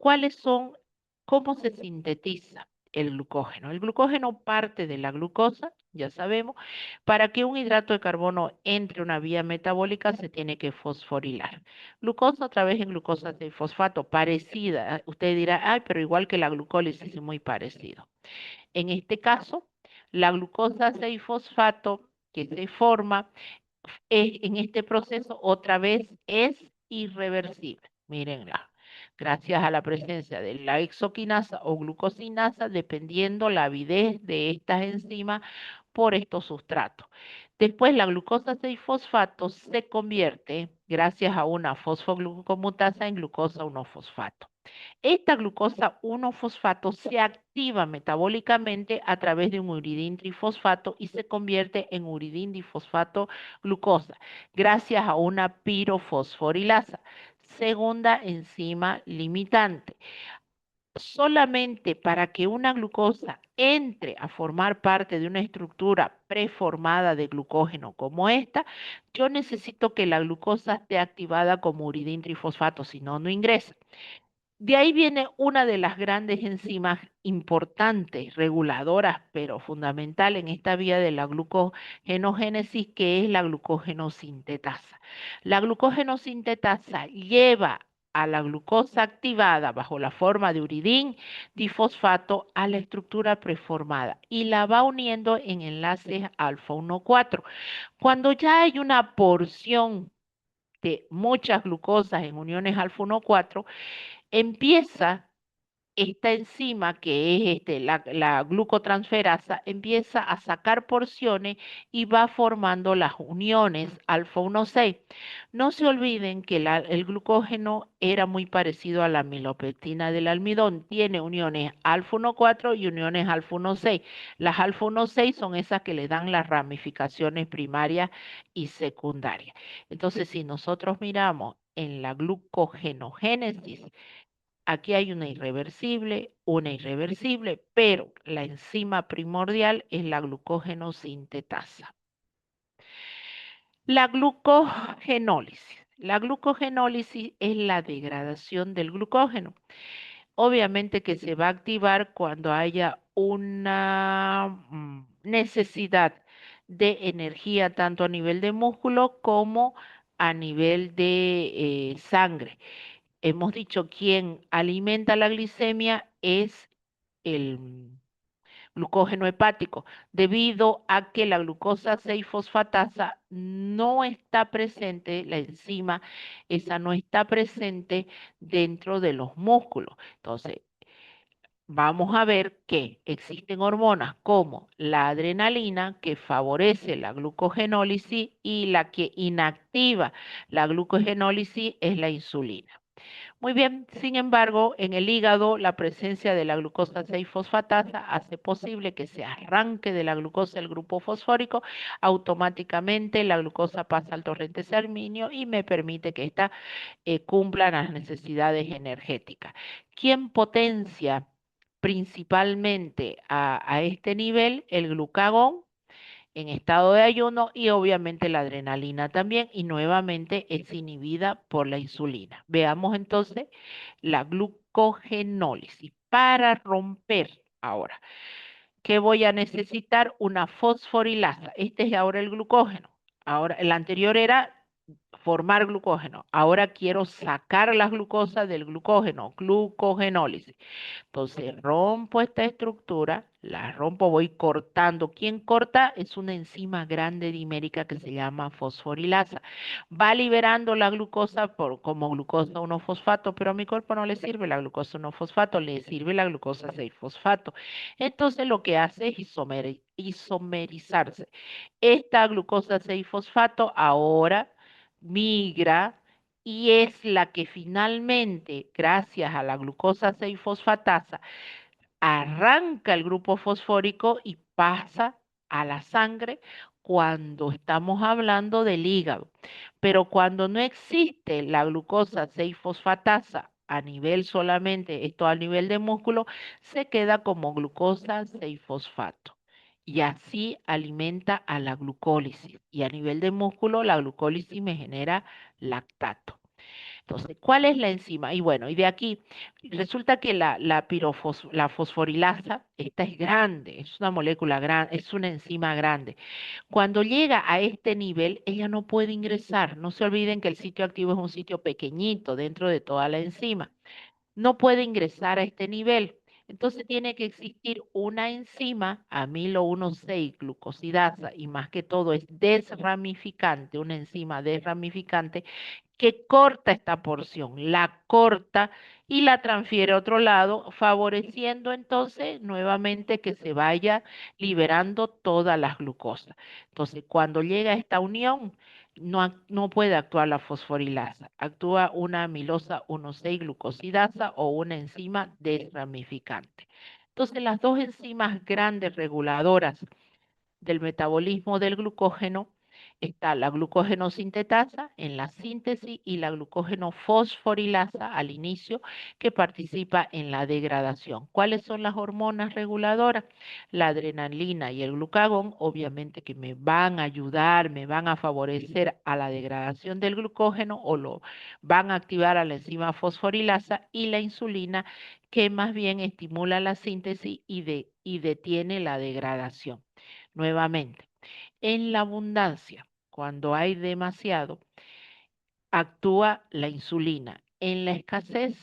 Speaker 1: cómo se sintetiza el glucógeno? El glucógeno parte de la glucosa, ya sabemos, para que un hidrato de carbono entre una vía metabólica se tiene que fosforilar. Glucosa otra vez en glucosa de fosfato, parecida. Usted dirá, ay, pero igual que la glucólisis es muy parecido. En este caso, la glucosa 6-fosfato que se forma en este proceso otra vez es irreversible. Mírenla. Gracias a la presencia de la hexoquinasa o glucosinasa, dependiendo la avidez de estas enzimas por estos sustratos. Después la glucosa 6-fosfato se convierte, gracias a una fosfoglucomutasa, en glucosa 1-fosfato. Esta glucosa 1-fosfato se activa metabólicamente a través de un uridín trifosfato y se convierte en uridín difosfato glucosa gracias a una pirofosforilasa, segunda enzima limitante. Solamente para que una glucosa entre a formar parte de una estructura preformada de glucógeno como esta, yo necesito que la glucosa esté activada como uridín trifosfato, si no, no ingresa. De ahí viene una de las grandes enzimas importantes, reguladoras, pero fundamental en esta vía de la glucogenogénesis, que es la glucógeno-sintetasa. La glucógeno-sintetasa lleva a la glucosa activada bajo la forma de uridín difosfato a la estructura preformada y la va uniendo en enlaces alfa 1,4. Cuando ya hay una porción de muchas glucosas en uniones alfa 1,4, empieza esta enzima, que es la glucotransferasa, empieza a sacar porciones y va formando las uniones alfa 1,6. No se olviden que el glucógeno era muy parecido a la amilopectina del almidón. Tiene uniones alfa 1,4 y uniones alfa 1,6. Las alfa 1,6 son esas que le dan las ramificaciones primarias y secundarias. Entonces, si nosotros miramos en la glucogenogénesis, aquí hay una irreversible, pero la enzima primordial es la glucógeno sintetasa. La glucogenólisis. La glucogenólisis es la degradación del glucógeno. Obviamente que se va a activar cuando haya una necesidad de energía tanto a nivel de músculo como a nivel de sangre. Hemos dicho quien alimenta la glicemia es el glucógeno hepático, debido a que la glucosa 6-fosfatasa no está presente, la enzima esa no está presente dentro de los músculos. Entonces, vamos a ver que existen hormonas como la adrenalina, que favorece la glucogenólisis, y la que inactiva la glucogenólisis es la insulina. Muy bien, sin embargo, en el hígado la presencia de la glucosa 6-fosfatasa hace posible que se arranque de la glucosa el grupo fosfórico, automáticamente la glucosa pasa al torrente sanguíneo y me permite que ésta cumpla las necesidades energéticas. ¿Quién potencia principalmente a este nivel? El glucagón en estado de ayuno, y obviamente la adrenalina también, y nuevamente es inhibida por la insulina. Veamos entonces la glucogenólisis. Para romper ahora, ¿qué voy a necesitar? Una fosforilasa. Este es ahora el glucógeno. Ahora, el anterior era formar glucógeno. Ahora quiero sacar la glucosa del glucógeno, glucogenólisis. Entonces rompo esta estructura, la rompo, voy cortando. ¿Quién corta? Es una enzima grande dimérica que se llama fosforilasa. Va liberando la glucosa como glucosa 1-fosfato, pero a mi cuerpo no le sirve la glucosa 1-fosfato, le sirve la glucosa 6-fosfato. Entonces lo que hace es isomerizarse. Esta glucosa 6-fosfato ahora migra y es la que finalmente, gracias a la glucosa 6-fosfatasa, arranca el grupo fosfórico y pasa a la sangre cuando estamos hablando del hígado. Pero cuando no existe la glucosa 6-fosfatasa a nivel solamente, esto a nivel de músculo, se queda como glucosa 6-fosfato. Y así alimenta a la glucólisis. Y a nivel de músculo, la glucólisis me genera lactato. Entonces, ¿cuál es la enzima? Y bueno, y de aquí resulta que la fosforilasa, esta es grande, es una molécula grande, es una enzima grande. Cuando llega a este nivel, ella no puede ingresar. No se olviden que el sitio activo es un sitio pequeñito dentro de toda la enzima. No puede ingresar a este nivel. Entonces tiene que existir una enzima, amilo 1,6 glucosidasa, y más que todo es desramificante, una enzima desramificante que corta esta porción, la corta y la transfiere a otro lado, favoreciendo entonces nuevamente que se vaya liberando todas las glucosas. Entonces, cuando llega a esta unión, no puede actuar la fosforilasa, actúa una amilosa 1,6 glucosidasa o una enzima desramificante. Entonces, las dos enzimas grandes reguladoras del metabolismo del glucógeno está la glucógeno sintetasa en la síntesis y la glucógeno fosforilasa al inicio, que participa en la degradación. ¿Cuáles son las hormonas reguladoras? La adrenalina y el glucagón, obviamente que me van a ayudar, me van a favorecer a la degradación del glucógeno o lo van a activar a la enzima fosforilasa, y la insulina, que más bien estimula la síntesis y detiene la degradación. Nuevamente, en la abundancia, cuando hay demasiado, actúa la insulina. En la escasez,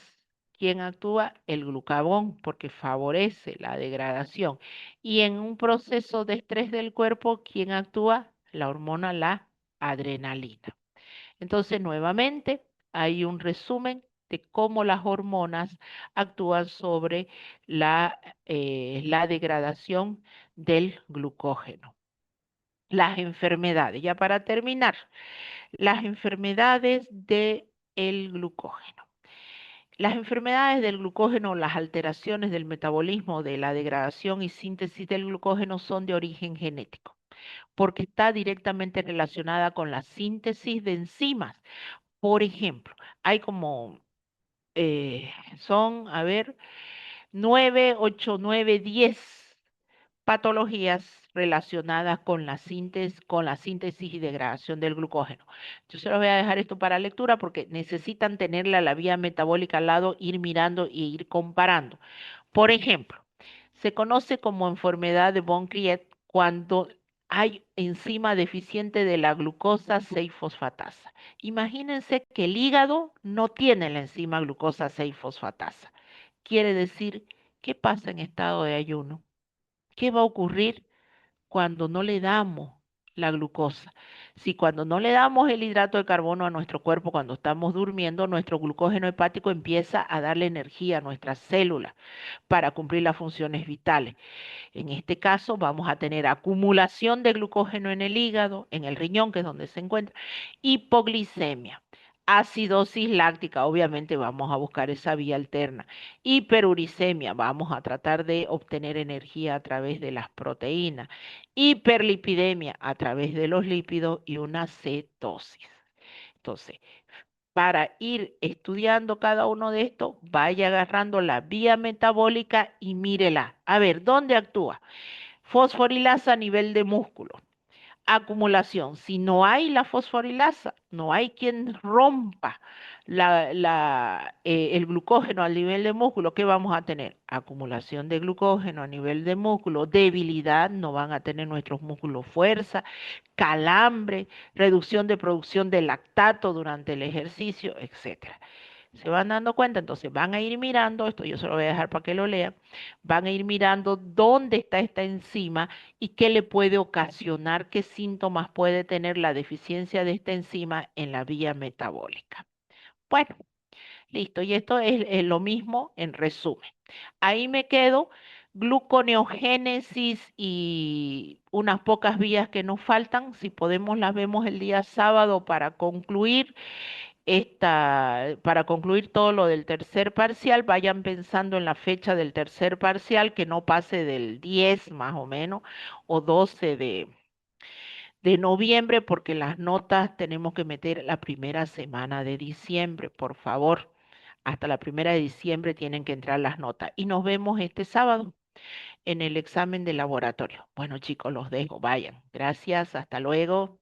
Speaker 1: ¿quién actúa? El glucagón, porque favorece la degradación. Y en un proceso de estrés del cuerpo, ¿quién actúa? La hormona, la adrenalina. Entonces, nuevamente, hay un resumen de cómo las hormonas actúan sobre la degradación del glucógeno. Las enfermedades, ya para terminar, las enfermedades del glucógeno. Las enfermedades del glucógeno, las alteraciones del metabolismo, de la degradación y síntesis del glucógeno son de origen genético, porque está directamente relacionada con la síntesis de enzimas. Por ejemplo, hay como, son, a ver, 9, 8, 9, 10 patologías relacionadas con la síntesis y degradación del glucógeno. Yo se los voy a dejar esto para lectura porque necesitan tenerla la vía metabólica al lado, ir mirando y ir comparando. Por ejemplo, se conoce como enfermedad de Boncriet cuando hay enzima deficiente de la glucosa 6-fosfatasa. Imagínense que el hígado no tiene la enzima glucosa 6-fosfatasa. Quiere decir, ¿qué pasa en estado de ayuno? ¿Qué va a ocurrir cuando no le damos la glucosa? Si cuando no le damos el hidrato de carbono a nuestro cuerpo cuando estamos durmiendo, nuestro glucógeno hepático empieza a darle energía a nuestras células para cumplir las funciones vitales. En este caso vamos a tener acumulación de glucógeno en el hígado, en el riñón, que es donde se encuentra, hipoglicemia. Acidosis láctica, obviamente vamos a buscar esa vía alterna. Hiperuricemia, vamos a tratar de obtener energía a través de las proteínas. Hiperlipidemia, a través de los lípidos y una cetosis. Entonces, para ir estudiando cada uno de estos, vaya agarrando la vía metabólica y mírela. A ver, ¿dónde actúa? Fosforilasa a nivel de músculo. Acumulación. Si no hay la fosforilasa, no hay quien rompa el glucógeno al nivel de músculo, ¿qué vamos a tener? Acumulación de glucógeno a nivel de músculo, debilidad, no van a tener nuestros músculos fuerza, calambre, reducción de producción de lactato durante el ejercicio, etcétera. Se van dando cuenta, entonces van a ir mirando, esto yo se lo voy a dejar para que lo lean, van a ir mirando dónde está esta enzima y qué le puede ocasionar, qué síntomas puede tener la deficiencia de esta enzima en la vía metabólica. Bueno, listo, y esto es lo mismo en resumen. Ahí me quedo, gluconeogénesis y unas pocas vías que nos faltan, si podemos las vemos el día sábado para concluir todo lo del tercer parcial. Vayan pensando en la fecha del tercer parcial, que no pase del 10 más o menos, o 12 de noviembre, porque las notas tenemos que meter la primera semana de diciembre, por favor. Hasta la primera de diciembre tienen que entrar las notas. Y nos vemos este sábado en el examen de laboratorio. Bueno, chicos, los dejo. Vayan. Gracias. Hasta luego.